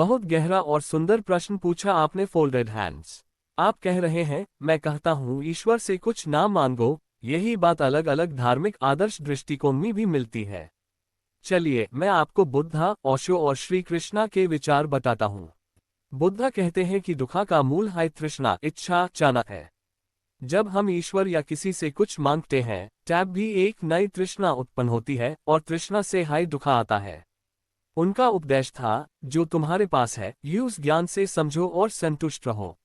बहुत गहरा और सुंदर प्रश्न पूछा आपने। Folded hands. आप कह रहे हैं, मैं कहता हूं ईश्वर से कुछ ना मांगो। यही बात अलग अलग धार्मिक आदर्श दृष्टिकोण में भी मिलती है। चलिए मैं आपको बुद्धा, ओशो और श्री कृष्णा के विचार बताता हूं। बुद्धा कहते हैं कि दुखा का मूल है तृष्णा, इच्छा, चाहना है। जब हम ईश्वर या किसी से कुछ मांगते हैं, तब भी एक नई तृष्णा उत्पन्न होती है और तृष्णा से हाय दुखा आता है। उनका उपदेश था, जो तुम्हारे पास है यूज ज्ञान से समझो और संतुष्ट रहो।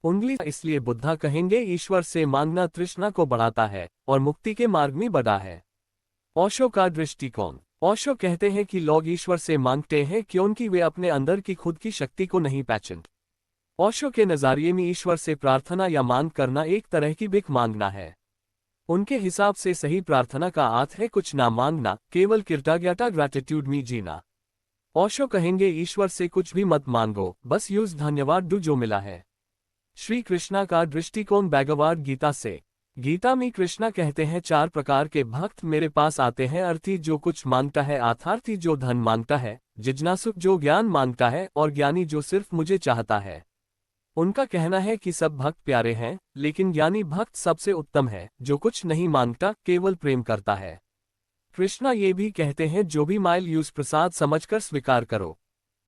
उंगली इसलिए बुद्धा कहेंगे ईश्वर से मांगना तृष्णा को बढ़ाता है और मुक्ति के मार्ग में बढ़ा है। ओशो का दृष्टिकोण। ओशो कहते हैं कि लोग ईश्वर से मांगते हैं क्योंकि वे अपने अंदर की खुद की शक्ति को नहीं पहचानते। ओशो के नजरिए में ईश्वर से प्रार्थना या मांग करना एक तरह की भिख मांगना है। उनके हिसाब से सही प्रार्थना का अर्थ है कुछ ना मांगना, केवल कृतज्ञता ग्रैटिट्यूड में जीना। ओशो कहेंगे ईश्वर से कुछ भी मत मांगो, बस यूज धन्यवाद दो जो मिला है। श्री कृष्णा का दृष्टिकोण भगवद गीता से। गीता में कृष्णा कहते हैं 4 प्रकार के भक्त मेरे पास आते हैं, अर्थी जो कुछ मांगता है, अर्थार्थी जो धन मांगता है, जिज्ञासुक जो ज्ञान मांगता है और ज्ञानी जो सिर्फ मुझे चाहता है। उनका कहना है कि सब भक्त प्यारे हैं, लेकिन ज्ञानी भक्त सबसे उत्तम है, जो कुछ नहीं मांगता, केवल प्रेम करता है। कृष्णा ये भी कहते हैं जो भी माइल यूज प्रसाद समझकर स्वीकार करो।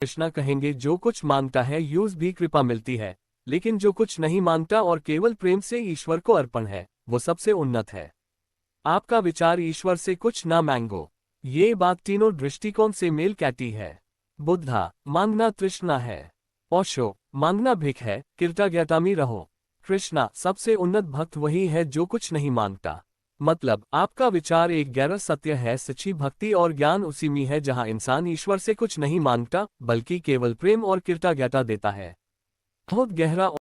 कृष्णा कहेंगे जो कुछ मांगता है यूज भी कृपा मिलती है, लेकिन जो कुछ नहीं मांगता और केवल प्रेम से ईश्वर को अर्पण है, वो सबसे उन्नत है। आपका विचार ईश्वर से कुछ ना मांगो। ये बात तीनों दृष्टिकोण से मेल खाती है। बुद्धा, मांगना तृष्णा है। ओशो, मांगना भिख है, कृतज्ञता में रहो। कृष्णा, सबसे उन्नत भक्त वही है जो कुछ नहीं मांगता। मतलब आपका विचार एक गहरा सत्य है, सच्ची भक्ति और ज्ञान उसी में है जहां इंसान ईश्वर से कुछ नहीं मांगता, बल्कि केवल प्रेम और कृतज्ञता देता है। बहुत गहरा